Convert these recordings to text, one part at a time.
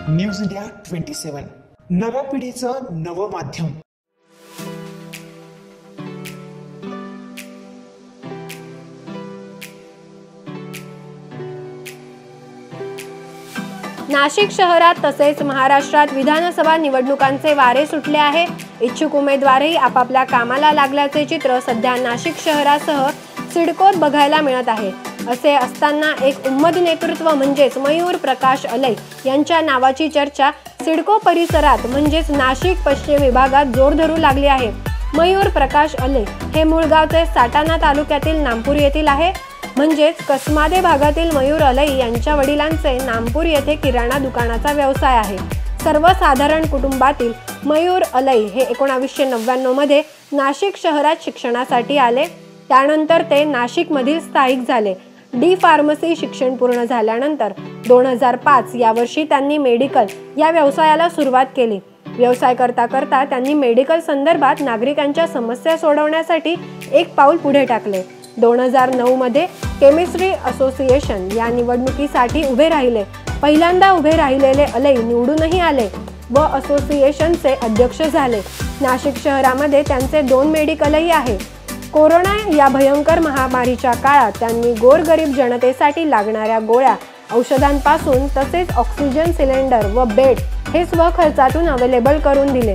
News India 27 नव्या पिढीचं नवं माध्यम। नाशिक शहरात तसेच महाराष्ट्रात विधानसभा निवडणुकांचे वारे सुटले आहे। इच्छुक उमेदवारही आपापल्या कामाला लागल्याचे चित्र सध्या नाशिक शहरासह सिडकोत बघायला मिळत आहे। असे असताना एक उम्मद नेतृत्व म्हणजेच मयूर प्रकाश अलई यांच्या नावाची चर्चा सिडको परिसरात म्हणजेच नाशिक पश्चिम विभागात जोर धरू लागली आहे। मयूर प्रकाश अलई हे मूळ गावचे साटाणा तालुक्यातील नामपूर येथील आहे। म्हणजेच कसमादे भागातील मयूर अलई यांच्या वडिलांचे नामपूर येथे किराणा दुकानाचा व्यवसाय आहे। सर्वसाधारण कुटुंबातील मयूर अलई हे 1999 मध्ये नाशिक शहरात शिक्षणासाठी आले। त्यानंतर ते नाशिक मधील स्थायिक झाले। डी फार्मसी शिक्षण पूर्ण झाल्यानंतर 2005 या वर्षी त्यांनी मेडिकल या व्यवसायाला सुरुवात केली। व्यवसाय करता करता त्यांनी मेडिकल संदर्भात नागरिकांच्या समस्या सोडवण्यासाठी एक पाऊल पुढे टाकले। 2009 मध्ये केमिस्ट्री असोसिएशन या निवडणुकीसाठी उभे राहिले। पहिल्यांदा उभे राहिलेले अलई निवडूनही आले व असोसिएशनचे अध्यक्ष झाले। नाशिक शहरामध्ये त्यांचे 2 मेडिकलही आहे। कोरोना या भयंकर महामारीच्या काळात त्यांनी गोरगरीब जनतेसाठी लागणाऱ्या गोळ्या औषधांपासून तसेच ऑक्सिजन सिलेंडर व बेड हे स्वखर्चातून अवेलेबल करून दिले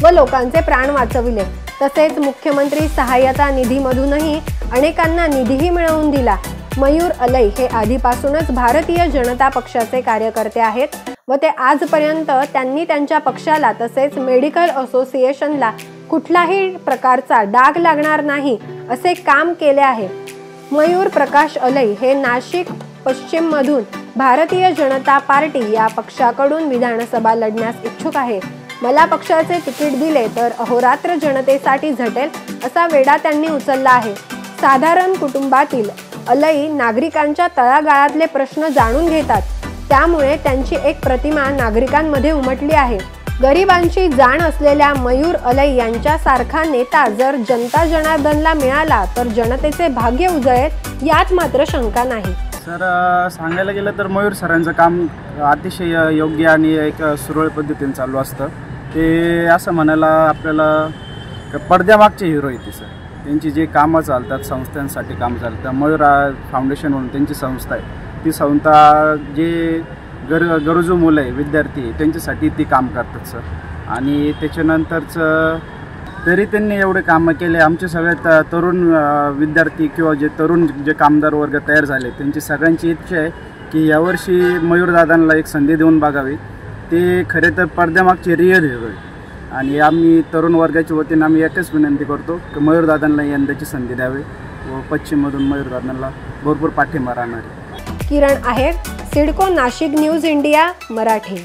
व लोकांचे प्राण वाचविले। तसेच मुख्यमंत्री सहाय्यता निधीमधूनही अनेकांना निधीही मिळवून दिला। मयूर अलई हे आधीपासूनच भारतीय जनता पक्षाचे कार्यकर्ते आहेत व ते आजपर्यंत त्यांनी त्यांच्या पक्षाला तसेच मेडिकल असोसिएशनला कुठलाही प्रकारचा डाग लागणार नाही असे काम केले आहे। मयूर प्रकाश अलई हे नाशिक पश्चिम मधून भारतीय जनता पार्टी या पक्षाकडून विधानसभा लढण्यास इच्छुक आहे। मला पक्षाचे तिकीट दिले तर अहोरात्र जनतेसाठी झटेल असा वेढा त्यांनी उचलला आहे। साधारण कुटुंबातील अलई नागरिकांच्या तळागाळातले प्रश्न जाणून घेतात, त्यामुळे त्यांची एक प्रतिमा नागरिकांमध्ये उमटली आहे। गरिबांची जाण असलेल्या मयूर अलई यांच्यासारखा नेता जर जनता जनार्दनला मिळाला तर जनतेचे भाग्य उजळेल यात मात्र शंका नाही। सर, सांगायला गेलं तर मयूर सरांचं काम अतिशय योग्य आणि एक सुरळीत पद्धतीने चालू असतं। ते असं म्हणायला आपल्याला पडद्यामागचे हिरो आहेत सर। त्यांची जे कामं चालतात संस्थांसाठी काम चालतं। मयूर फाउंडेशन म्हणून त्यांची संस्था आहे। ती संस्था जे गरजू मुलं आहे विद्यार्थी त्यांच्यासाठी ती काम करतात सर। आणि त्याच्यानंतरचं तरी त्यांनी एवढे कामं केले। आमचे सगळ्यात तरुण विद्यार्थी किंवा जे तरुण जे कामदार वर्ग तयार झाले त्यांची सगळ्यांची इच्छा आहे की यावर्षी मयूरदादांना एक संधी देऊन बघावी। ते खरे तर पडद्यामागचे रिअल हिरो आहे आणि आम्ही तरुण वर्गाच्या वतीने आम्ही एकच विनंती करतो की मयूरदादांना यंदाची संधी द्यावी व पश्चिममधून मयूरदादांना भरपूर पाठिंबा राहणार आहे। किरण आहेर, सिडको नाशिक न्यूज इंडिया मराठी।